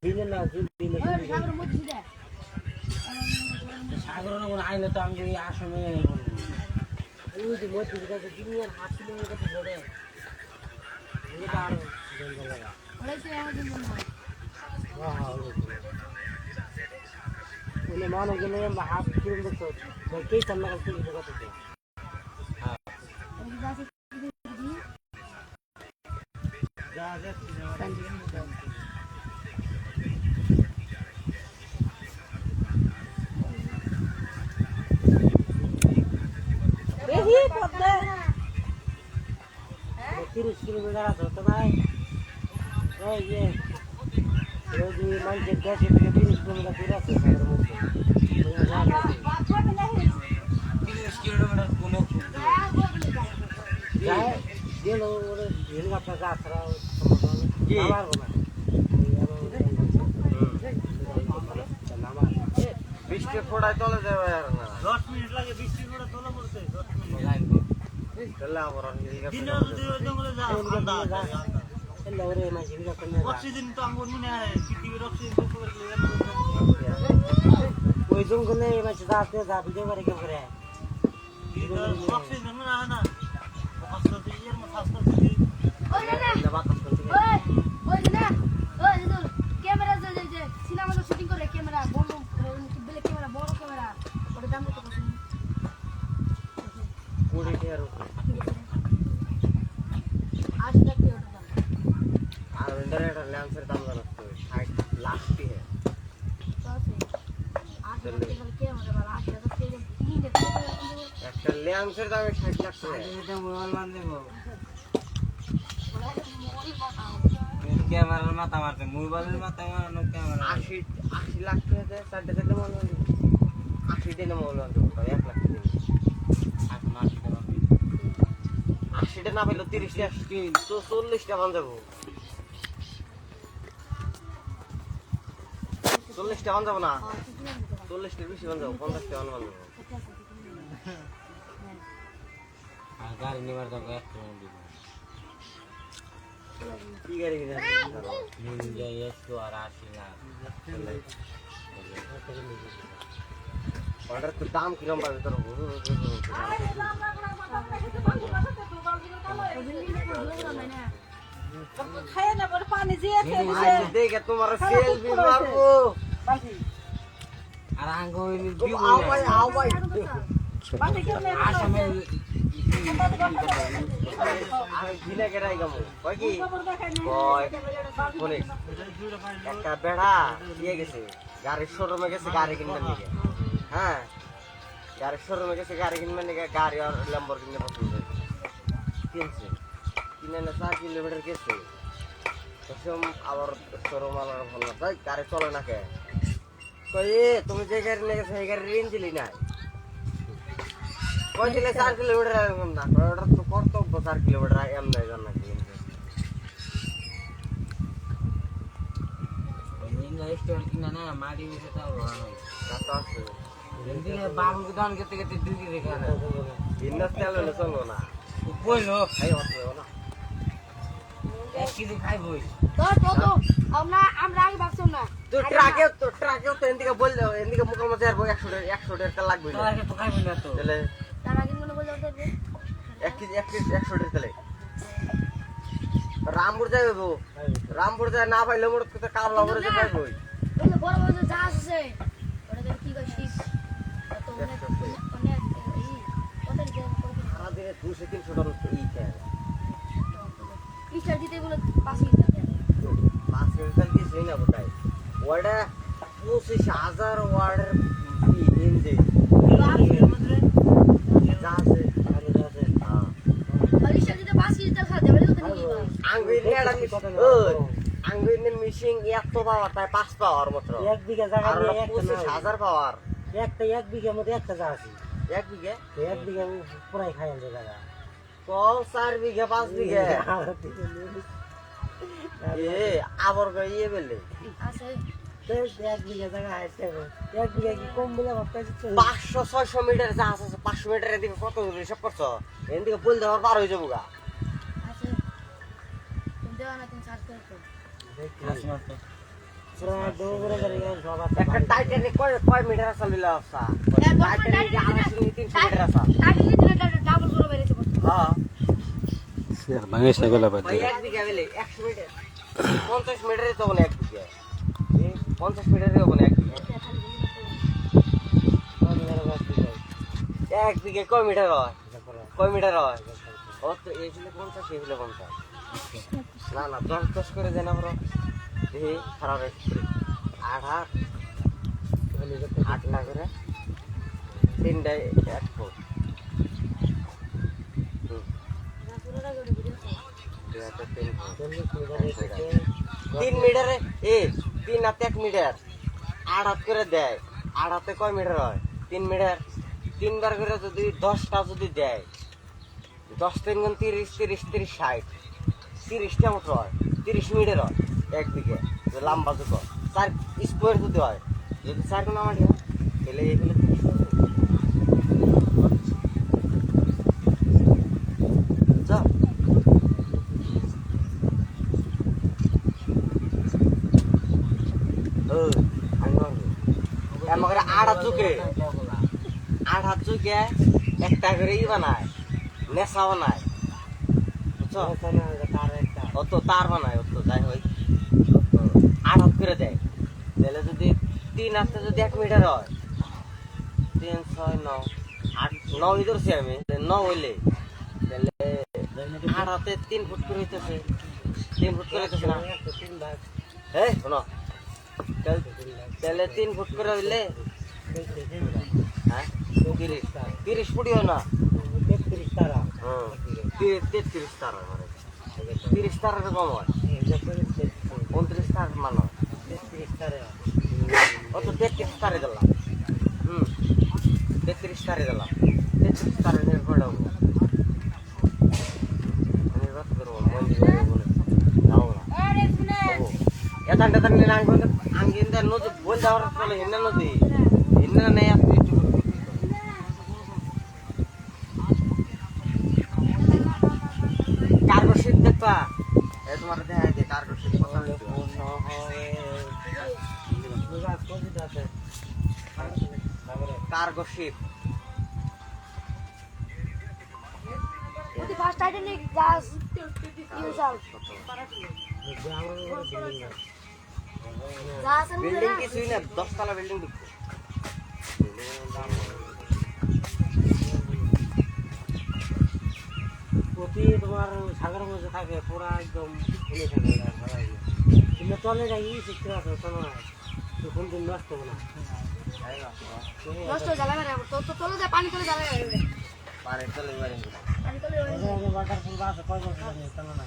দিলে না দিলে সাগরের কোনো আইলে তো আমি আসামে ওই যে মধ্যে কাছে দুনিয়ার হাত কিলোমিটার কাছে পড়ে এটা আর জঙ্গল লাগা ওলে মানো গেলে হাত কিলোমিটার তো কে সামনে কাছে কথা তো যা যা বেশি পড়তে 30 কিলোমিটার আছে তো ভাই এই যে যদি মানে 10 থেকে 30 কিলোমিটার দূর আছে সাগরের মধ্যে 30 কিলোমিটার কোনো যায় দিল ওরে ঢিল গাছ ছাড়া আবার বলা বৃষ্টি ফোড়ায় চলে যাবে আর না 10 মিনিট লাগে বৃষ্টি ফোড়া চলে পড়ছে 10 মিনিট তাহলে আবার দিন যদি জঙ্গলে যা তাহলে ওরে মাঝে বিরা করতে অক্সিজেন তো আমগো মনে হয় পৃথিবীর অক্সিজেন তো করে ওই জঙ্গলে মাঝে যাতে যা ভিডিও করে কেন করে অক্সিজেন না না কষ্ট দিয়ে এর মত কষ্ট দিয়ে ওই না বাতাস করতে ওই না ওই যে ক্যামেরা যে সিনেমা শুটিং করে ক্যামেরা বড় বলে ক্যামেরা বড় ক্যামেরা ওটা দাম কত পছন্দ 20 টাকার উপরে 80 টাকা ওটা দাম আর ইন্টারনেট লেন্সের দাম জানো তো 60 লাখ টাকা তো আছে 80 টাকা ক্যামেরা বালা 80 টাকা থেকে কিনে একটা লেন্সের দাম 60 লাখ টাকা এটা মোবাইল মান দেব ক্যামেরার মাথা মারতে মোবাইলের মাথা মারানো ক্যামেরা 80 লাখ টাকা দেয় 4 টাকা দাম 80 দিনে মোবাইল আনতে হবে 1 লাখ দিন 80 টাকা না পেলো 30 টাকা তো 40 টাকা বান যাবো 40 টাকা বান যাবো না 40 টাকা বেশি বান যাবো 50 টাকা বান যাবো আর গাড়ি নেবার যাবো 1 টাকা দিব কি গাড়ি কিনা নিনজা এসো আর 80 লাখ অর্ডার তো দাম কিরকম পাবে তোর খায় না বড় পানি দিয়ে দেখে তোমার সেলফি মারবো আর আঙ্গো দিব আও ভাই পানি কেমনে আসামে আমি গিলা কেরাই গামু কই কি কই বলে একটা বেড়া দিয়ে গেছে গাড়ির শোরুমে গেছে গাড়ি কিনতে নিয়ে হ্যাঁ গাড়ির শোরুমে গেছে গাড়ি কিনতে নিয়ে গাড়ি আর ল্যাম্বরগিনি পছন্দ কিনছে কিনে না 4 কিলোমিটার গেছে তখন আবার শোরুম আলার ভালো তাই গাড়ি চলে না কে কই তুমি যে গাড়ি নিয়ে গেছে সেই গাড়ি রেঞ্জ দিলি না কই দিলে 4 কিলোমিটার না ওটা তো কর্তব্য 4 কিলোমিটার এম নাই জানা কি ইংলিশ স্টোর কিনা না মাটি উঠে তাও ভালো কত আছে দিলে বাবু দোকান করতে করতে দুই দিকে না বিন্দাস তেল হলো চলো না কইলো খাই হচ্ছে না 1 কেজি খাইবই তো আমরা আগে ভাবছিলাম না তো ট্রাকে তো এদিকে বললে এদিকে মুখের মধ্যে আর 100 টাকা লাগবে না তো খাইবই না তো তাহলে তার আগে মনে বলে যাবে 1 কেজি 100 টাকা তাহলে রামপুর যাবে গো রামপুর যায় না পাইলে মোর তো কাবলা করে যাবে কই ওই বড় বড় জাহাজ আছে ওটা কি কই শিপ তো অনেক কত সারা দিনে 200-300 ডলার তো ই খায় ইস্টার দিতে বলে 5 কেজি 5 কেজি কি সেই না বটাই ওটা 25000 ওয়ার্ডের ইঞ্জে জাহাজে আরে জাহাজে হ্যাঁ ইস্টার দিতে 5 কেজি তেল খাওয়া যাবে তো আঙ্গুইনের মিশিং এত পাওয়ার তাই 5 পাওয়ার মাত্র 1 বিঘা জায়গা নিয়ে 25000 পাওয়ার একটা 1 বিঘার মধ্যে একটা জাহাজ আছে 1 বিঘা পুরাই খায় আছে জায়গা কল 4 বিঘা 5 বিঘা এ আবার গইয়ে বলে আছে 1 বিঘা জায়গা আছে 1 বিঘা কি কম বলে ভাবতেছ 500-600 মিটার জাহাজ আছে 500 মিটারের দিকে কত হিসাব করছো এদিকে বল দেওয়ার পার হয়ে যাবো গা দেওয়া না তুমি সার্চ করছো একটা টাইটানিক কয় মিটার আছে লিলা আছে টাইটানিক 250 মিটার আছে ডাবল করে বেরিয়েছে হ্যাঁ বাংলাদেশ গলা বাদ ভাই এক বিঘা বেলে 100 মিটার 50 মিটারে তো বলে এক বিঘা 50 মিটারে বলে এক বিঘা এক বিঘা কয় মিটার হয় কয় মিটার হয় ও তো এই ছিল 50 এই ছিল 50 না না 10 করে দেন আমরা এই খারাপ রেট 8 না করে তিনটায় 1 ফুট তিন মিটারে এ 3 হাতে 1 মিটার 8 হাত করে দেয় 8 হাতে কয় মিটার হয় 3 মিটার 3 বার করে যদি 10টা যদি দেয় 10 3 গুণ 30 30 30 60 30টা মতো হয় 30 মিটার হয় এক বিঘে লম্বা যুগ 4 স্কোয়ার যদি হয় যদি 4 গুণ আমার তাহলে এগুলো 30 হবে যা আমাকে 8 হাত চুকে 8 হাত চুকে একটা করে ই বানায় নেশা বানায় বুঝছো অত তার বানায় অত যাই হয় 8 হাত করে দেয় তাহলে যদি 3 হাতে যদি 1 মিটার হয় 3 6 9 8 9 ধরছি আমি 9 হইলে তাহলে 8 হাতে 3 ফুট করে হইতেছে 3 ফুট করে হইতেছে না এই শোনো তাহলে 3 ফুট করে হইলে হ্যাঁ 30 ফুটই হয় না 33 তারা 33 তারা 30 তারার কম হয় 29 তার মানো 33 তারে অত 33 তারে দিলাম 33 তারে দিলাম 33 তারে নিয়ে পড়াবো আমি বাস করবো মন্দির বলে যাও না এদানটা তার নিয়ে আঙ্গিন দেন নদী বল যাওয়ার চলে হিন্না নদী হিন্না নেই আপনি কার্গো শিপ দেখবা এ তোমার দেখা যায় cargo sheep cargo sheep first Titanic জাহাজ ইউজ আউট জাহাজ বিল্ডিং কিছুই না 10 তলা বিল্ডিং দেখো প্রতি তোমার সাগরের মধ্যে থাকে পুরা একদম ভুলে থাকে কিন্তু চলে যাই শিখতে আছে চলো না কোন দিন নষ্ট হবে না নষ্ট হয়ে যাবে না তো চলে যায় পানি চলে যাবে পারে চলে পানি চলে ওয়াটারফুল আছে কয় বছর চলো না